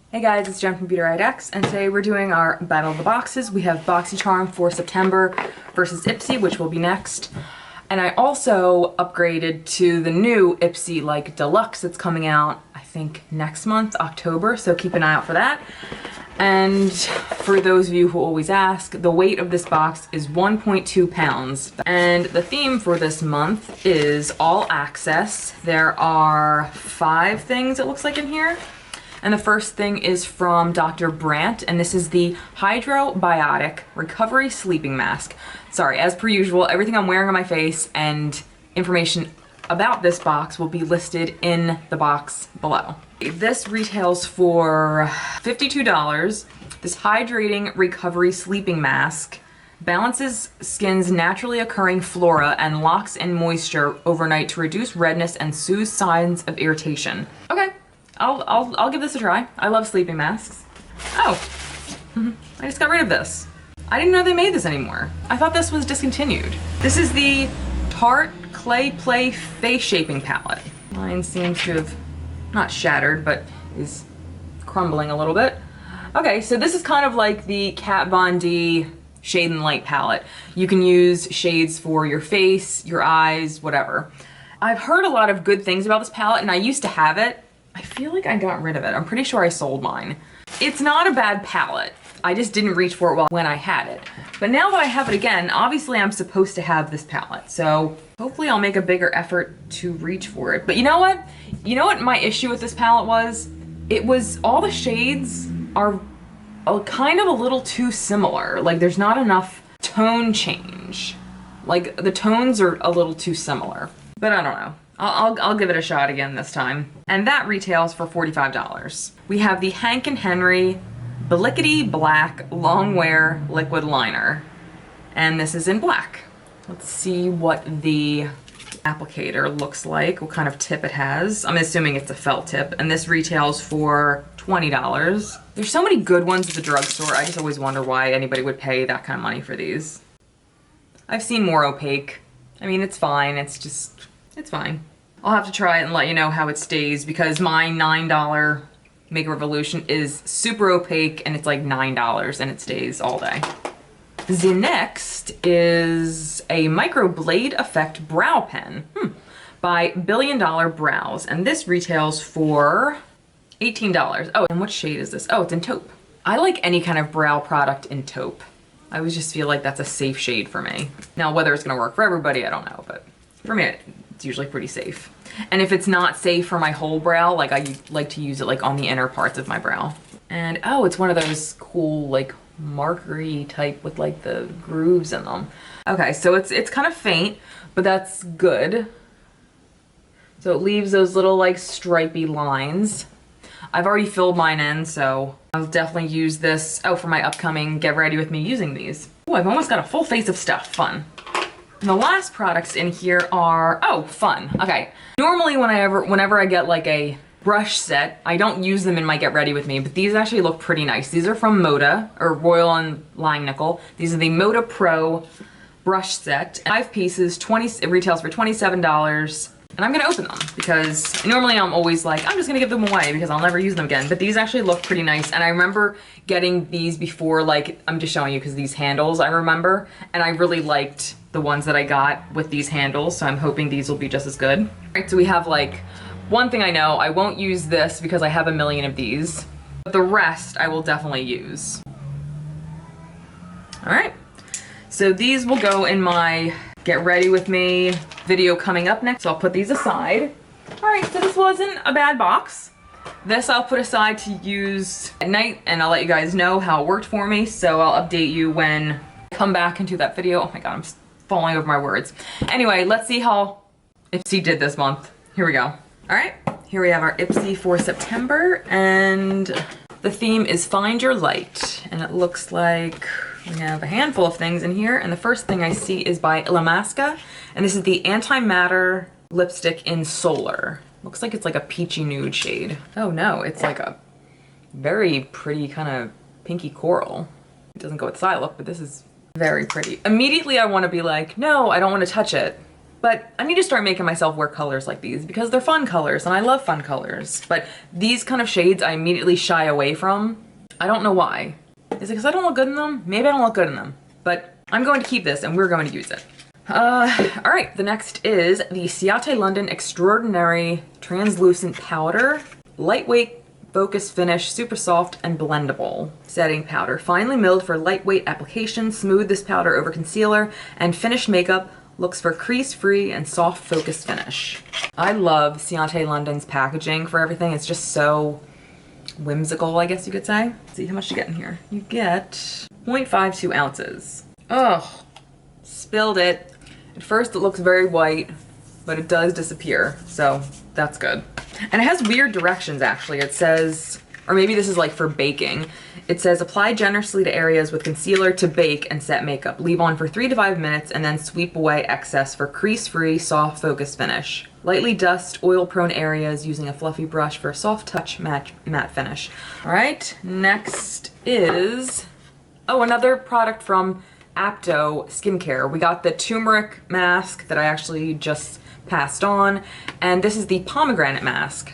Hey guys, it's Jen from beautyriotx, and today we're doing our Battle of the Boxes. We have BoxyCharm for September versus Ipsy, which will be next. And I also upgraded to the new Ipsy Deluxe that's coming out, I think, next month, October, so keep an eye out for that. And for those of you who always ask, the weight of this box is 1.2 pounds. And the theme for this month is all access. There are 5 things it looks like in here. And the first thing is from Dr. Brandt, and this is the Hydrobiotic Recovery Sleeping Mask. Sorry, as per usual, everything I'm wearing on my face and information about this box will be listed in the box below. This retails for $52. This Hydrating Recovery Sleeping Mask balances skin's naturally occurring flora and locks in moisture overnight to reduce redness and soothe signs of irritation. Okay. I'll give this a try. I love sleeping masks. Oh, I just got rid of this. I didn't know they made this anymore. I thought this was discontinued. This is the Tarte Clay Play Face Shaping Palette. Mine seems to have not shattered, but is crumbling a little bit. Okay, so this is kind of like the Kat Von D Shade and Light palette. You can use shades for your face, your eyes, whatever. I've heard a lot of good things about this palette, and I used to have it. I feel like I got rid of it. I'm pretty sure I sold mine. It's not a bad palette. I just didn't reach for it well when I had it. But now that I have it again, obviously I'm supposed to have this palette. So hopefully I'll make a bigger effort to reach for it. But you know what? You know what my issue with this palette was? It was all the shades are kind of a little too similar. Like there's not enough tone change. Like the tones are a little too similar. But I don't know. I'll give it a shot again this time. And that retails for $45. We have the Hank & Henry Blickety Black Longwear Liquid Liner. And this is in black. Let's see what the applicator looks like, what kind of tip it has. I'm assuming it's a felt tip. And this retails for $20. There's so many good ones at the drugstore. I just always wonder why anybody would pay that kind of money for these. I've seen more opaque. I mean, it's fine. It's fine. I'll have to try it and let you know how it stays because my $9 Makeup Revolution is super opaque and it's like $9 and it stays all day. The next is a Microblade Effect Brow Pen by Billion Dollar Brows, and this retails for $18. Oh, and what shade is this? Oh, it's in taupe. I like any kind of brow product in taupe. I always just feel like that's a safe shade for me. Now, whether it's gonna work for everybody, I don't know, but for me, it's usually pretty safe. And if it's not safe for my whole brow, like I like to use it like on the inner parts of my brow. And oh, it's one of those cool like markery type with like the grooves in them. Okay, so it's kind of faint, but that's good. So it leaves those little like stripy lines. I've already filled mine in, so I'll definitely use this, for my upcoming Get Ready With Me using these. Oh, I've almost got a full face of stuff, fun. And the last products in here are, oh, fun. Okay, normally whenever I get like a brush set, I don't use them in my Get Ready With Me, but these actually look pretty nice. These are from Moda, or Royal and Langnickel. These are the Moda Pro brush set. 5 pieces, it retails for $27. And I'm gonna open them because normally I'm always like, I'm just gonna give them away because I'll never use them again. But these actually look pretty nice. And I remember getting these before, like, I'm just showing you because these handles I remember. And I really liked the ones that I got with these handles. So I'm hoping these will be just as good. All right, so we have like, one thing I know, I won't use this because I have a million of these. But the rest I will definitely use. All right, so these will go in my Get Ready With Me video coming up next, so I'll put these aside. All right, so this wasn't a bad box. This I'll put aside to use at night, and I'll let you guys know how it worked for me, so I'll update you when I come back into that video. Oh my god, I'm falling over my words. Anyway, let's see how Ipsy did this month. Here we go. All right, here we have our Ipsy for September, and the theme is Find Your Light, and it looks like we have a handful of things in here, and the first thing I see is by Illamasqua, and this is the Antimatter Lipstick in Solar. Looks like it's like a peachy nude shade. Oh no, it's like a very pretty kind of pinky coral. It doesn't go with the eye look, but this is very pretty. Immediately I want to be like, no, I don't want to touch it. But I need to start making myself wear colors like these because they're fun colors and I love fun colors. But these kind of shades I immediately shy away from. I don't know why. Is it because I don't look good in them? Maybe I don't look good in them. But I'm going to keep this and we're going to use it. All right, the next is the Ciate London Extraordinary Translucent Powder. Lightweight, focus finish, super soft and blendable setting powder. Finely milled for lightweight application. Smooth this powder over concealer and finished makeup. Looks for crease-free and soft focus finish. I love Ciate London's packaging for everything. It's just so whimsical, I guess you could say. Let's see how much you get in here. You get 0.52 ounces. Oh, spilled it. At first it looks very white, but it does disappear, so that's good. And it has weird directions actually. It says, or maybe this is like for baking. It says apply generously to areas with concealer to bake and set makeup. Leave on for 3 to 5 minutes and then sweep away excess for crease-free, soft focus finish. Lightly dust oil-prone areas using a fluffy brush for a soft touch matte finish. All right, next is, oh, another product from Apto Skincare. We got the turmeric mask that I actually just passed on, and this is the pomegranate mask.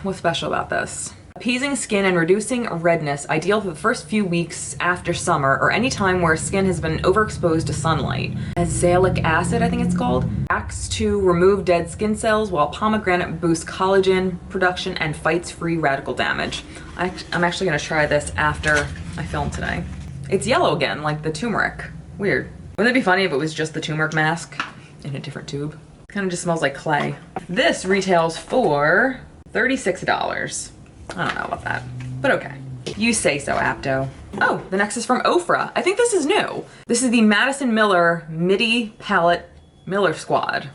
What's special about this? Appeasing skin and reducing redness, ideal for the first few weeks after summer or any time where skin has been overexposed to sunlight. Azelaic acid, I think it's called, acts to remove dead skin cells while pomegranate boosts collagen production and fights free radical damage. I'm actually gonna try this after I film today. It's yellow again, like the turmeric. Weird. Wouldn't it be funny if it was just the turmeric mask in a different tube? It kind of just smells like clay. This retails for $36. I don't know about that, but okay. You say so, Apto. Oh, the next is from Ofra. I think this is new. This is the Madison Miller Midi Palette Miller Squad.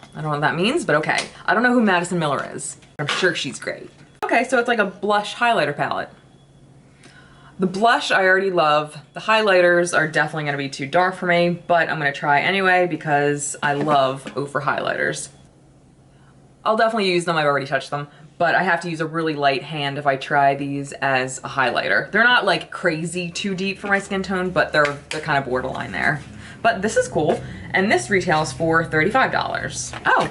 I don't know what that means, but okay. I don't know who Madison Miller is. I'm sure she's great. Okay, so it's like a blush highlighter palette. The blush I already love. The highlighters are definitely gonna be too dark for me, but I'm gonna try anyway because I love Ofra highlighters. I'll definitely use them, I've already touched them, but I have to use a really light hand if I try these as a highlighter. They're not like crazy too deep for my skin tone, but they're kind of borderline there. But this is cool, and this retails for $35. Oh,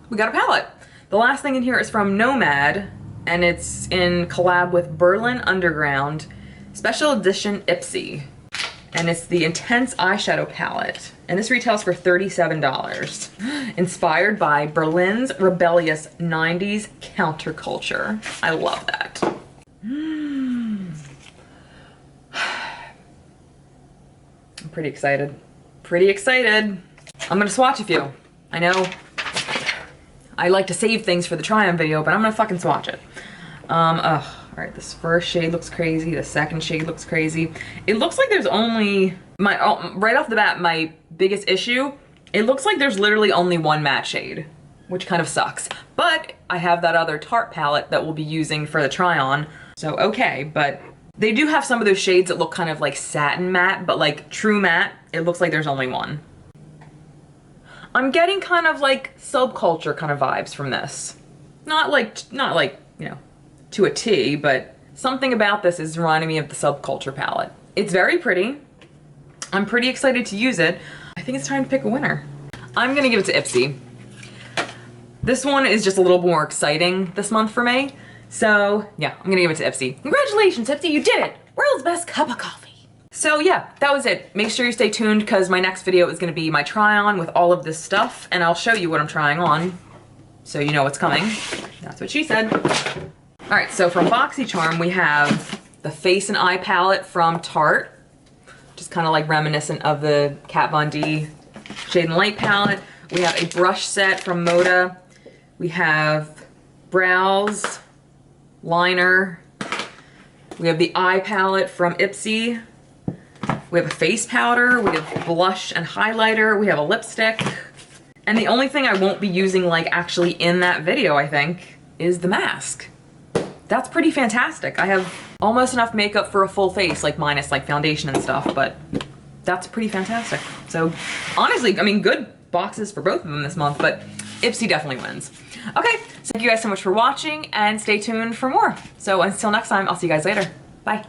we got a palette. The last thing in here is from Nomad, and it's in collab with Berlin Underground, special edition Ipsy. And it's the Intense Eyeshadow Palette. And this retails for $37. Inspired by Berlin's rebellious 90s counterculture. I love that. I'm pretty excited. Pretty excited. I'm gonna swatch a few. I know I like to save things for the try-on video, but I'm gonna fucking swatch it. All right, this first shade looks crazy. The second shade looks crazy. It looks like there's only, right off the bat, my biggest issue, it looks like there's literally only one matte shade, which kind of sucks. But I have that other Tarte palette that we'll be using for the try-on, so okay, but they do have some of those shades that look kind of like satin matte, but like true matte, it looks like there's only one. I'm getting kind of like subculture kind of vibes from this. Not like, you know, to a T, but something about this is reminding me of the Subculture palette. It's very pretty. I'm pretty excited to use it. I think it's time to pick a winner. I'm gonna give it to Ipsy. This one is just a little more exciting this month for me. So yeah, I'm gonna give it to Ipsy. Congratulations, Ipsy, you did it! World's best cup of coffee. So yeah, that was it. Make sure you stay tuned because my next video is gonna be my try on with all of this stuff, and I'll show you what I'm trying on so you know what's coming. That's what she said. All right, so from BoxyCharm, we have the Face and Eye palette from Tarte, just kind of like reminiscent of the Kat Von D Shade and Light palette. We have a brush set from Moda. We have brows, liner. We have the eye palette from Ipsy. We have a face powder. We have blush and highlighter. We have a lipstick. And the only thing I won't be using like actually in that video, I think, is the mask. That's pretty fantastic. I have almost enough makeup for a full face, like minus like foundation and stuff, but that's pretty fantastic. So honestly, I mean, good boxes for both of them this month, but Ipsy definitely wins. Okay, so thank you guys so much for watching and stay tuned for more. So until next time, I'll see you guys later. Bye.